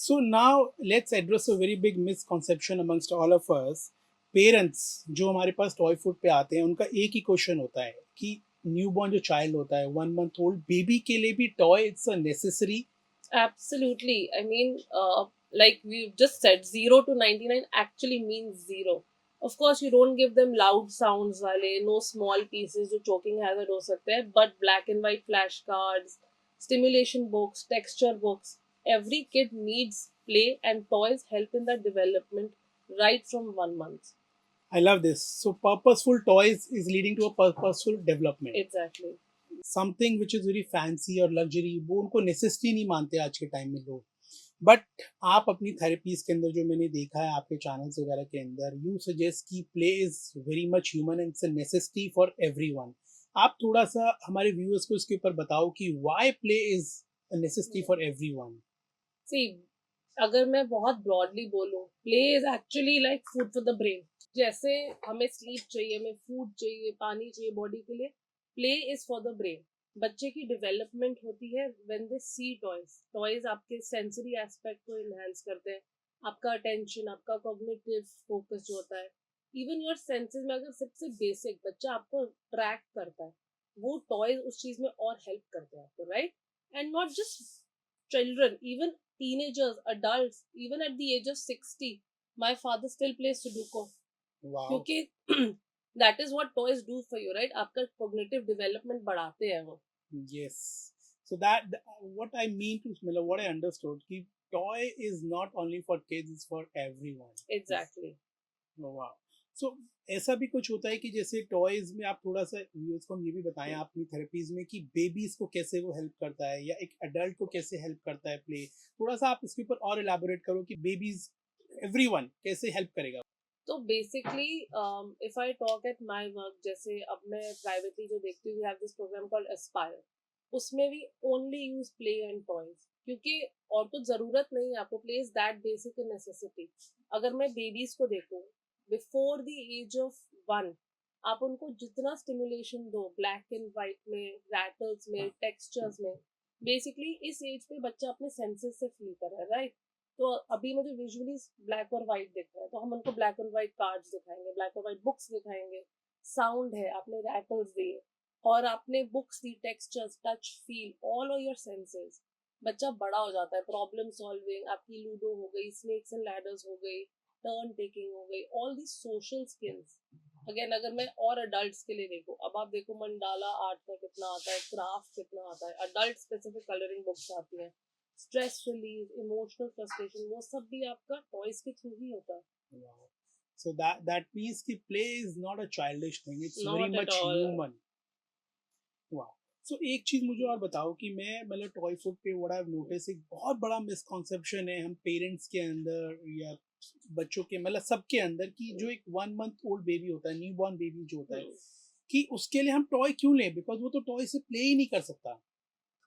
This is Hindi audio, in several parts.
So now let's address a very big misconception amongst all of us. Parents जो हमारे पास टॉय फूड पे आते हैं उनका एक ही क्वेश्चन होता है कि न्यूबॉर्न जो चाइल्ड होता है 1 मंथ ओल्ड बेबी के लिए भी toy it's a necessary. Absolutely. I mean, like we just said, 0 to 99 actually means zero. Of course, you don't give them loud sounds, wale, no small pieces, जो choking hazard हो सकते हैं, but black and white flashcards, stimulation books, texture books, every kid needs play and toys help in the development right from 1 month. I love this. So purposeful toys is leading to a purposeful development. Exactly. Something which is very fancy और लग्जरी वो उनको नेसेसिटी नहीं मानते आज के टाइम में लोग. बट आप अपनी थेरेपीज के अंदर जो मैंने देखा है आपके चैनल्स वगैरह के अंदर यू सजेस्ट कि play is very much human and it's a necessity for everyone. आप थोड़ा सा हमारे व्यूअर्स को इसके ऊपर बताओ कि why play is a necessity for everyone. See, अगर मैं बहुत ब्रॉडली बोलूं, play is actually like food for the brain. जैसे हमें स्लीप चाहिए, हमें फूड चाहिए, पानी चाहिए बॉडी के लिए, play is for the brain. बच्चे की डेवलपमेंट होती है when they see toys. Toys आपके सेंसरी एस्पेक्ट को इनहेंस करते हैं, आपका अटेंशन, आपका कॉग्निटिव फोकस जो होता है, इवन योर सेंसेस में. अगर सबसे बेसिक बच्चा आपको ट्रैक करता है, वो टॉयज उस चीज में और हेल्प करते हैं आपको, right? And not just children, even teenagers, adults, even at the age of 60, my father still plays Sudoku. Wow. क्योंकि that is what toys do for you, right? आपका cognitive development बढ़ाते हैं वो. Yes. So what I mean to मतलब what I understood कि toy is not only for kids, it's for everyone. Exactly. वाह. सो ऐसा भी कुछ होता है कि जैसे टॉयज में आप थोड़ा सा व्यूअर्स को हम ये भी बताएं अपनी थेरेपीज में कि बेबीज को कैसे वो हेल्प करता है या एक अडल्ट को कैसे हेल्प करता है प्ले. थोड़ा सा आप इसके ऊपर और एलाबोरेट करो कि बेबीज एवरीवन कैसे हेल्प करेगा. तो basically if I talk at my work, जैसे अब मैं प्राइवेटली जो देखती हूँ, we have this programme called Aspire. उसमें भी only use play and toys, क्योंकि और तो जरूरत नहीं है आपको. Play is that basic necessity. अगर मैं बेबीज को देखूँ, बिफोर द एज ऑफ 1, आप उनको जितना स्टिमुलेशन दो, ब्लैक एंड व्हाइट में, रैटल्स में, टेक्सचर्स में, बेसिकली इस एज पे बच्चा अपने सेंसेस से फील कर रहा है, राइट? तो अभी मुझे विजुअली ब्लैक और व्हाइट दिख रहा है, तो हम उनको ब्लैक और व्हाइट कार्ड्स दिखाएंगे, ब्लैक और व्हाइट बुक्स दिखाएंगे. साउंड है, आपने रैटल्स दिए, और आपने books the, textures, touch, feel, all of your senses. बच्चा बड़ा हो जाता है, प्रॉब्लम सॉल्विंग, आपकी लूडो हो गई, स्नेक्स एंड लैडर्स हो गई, टर्न टेकिंग हो गई, all the social skills. Again अगर मैं और अडल्ट के लिए देखूं, अब आप देखो मंडाला आर्ट का कितना आता है, क्राफ्ट कितना आता है, अडल्ट स्पेसिफिक कलरिंग बुक्स आती हैं, स्ट्रेस रिलीज, इमोशनल फ्रस्ट्रेशन, वो सब भी आपका टॉयज के थ्रू ही होता है. Wow. So that means कि play is not a childish thing, it's very not at much all. human. वाह. सो एक चीज मुझे और बताओ कि मैं मतलब टॉय फूड पे व्हाट आई हैव नोटिस एक बहुत बड़ा मिसकॉन्सेप्शन है हम पेरेंट्स के अंदर या बच्चों के मतलब सबके अंदर कि जो एक 1 मंथ ओल्ड बेबी होता है न्यू बॉर्न बेबी जो होता है कि उसके लिए हम टॉय क्यों लें बिकॉज वो तो टॉय से प्ले ही नहीं कर सकता.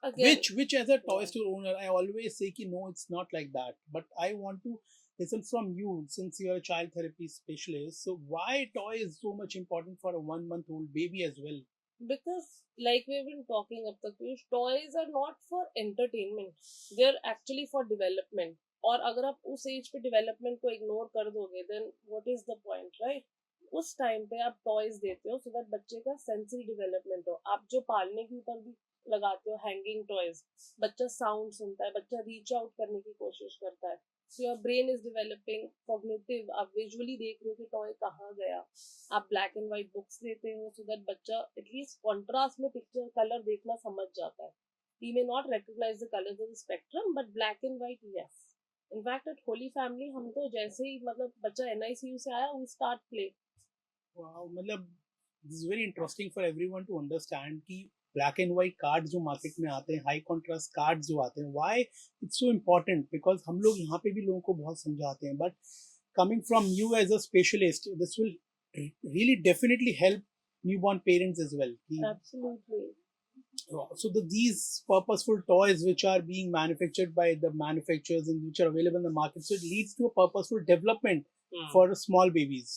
Again, Which as a toy store owner I always say कि no it's not like that but I want to listen from you since you're a child therapy specialist. So why toy is so much important for a 1 month old baby as well? because like we've been talking up the Piyush, toys are not for entertainment, they're actually for development. और अगर आप उस एज पे डेवलपमेंट को इग्नोर कर दोगे, then what is the point, right? उस टाइम पे आप टॉयज देते हो सो दैट बच्चे का सेंसरी डेवलपमेंट हो. आप जो पालने के ऊपर भी लगाते हो हैंगिंग टॉयज, बच्चा साउंड सुनता है, बच्चा रीच आउट करने की कोशिश करता है, so your brain is developing, cognitive, आप विजुअली देख रहे हो कि टॉय कहाँ गया. आप ब्लैक एंड व्हाइट बुक्स देते हो सो दैट बच्चा एटलीस्ट कॉन्ट्रास्ट में पिक्चर कलर देखना समझ जाता है. he may not recognize the colors of the spectrum but black and white, yes. In fact at Holy Family हम तो जैसे ही मतलब बच्चा एनआईसीयू से आया, वी स्टार्ट प्ले. Wow, मतलब this is very interesting for everyone to understand कि ब्लैक एंड व्हाइट कार्ड जो मार्केट में आते हैं हाई कॉन्ट्रास्ट कार्ड जो आते हैं why it's so important because हम लोग यहाँ पे भी लोगों को बहुत समझाते हैं but coming from you as a specialist this will really definitely help newborn parents as well. Absolutely. So these purposeful toys which are being manufactured by the manufacturers and which are available in the market so it leads to a purposeful development for small babies.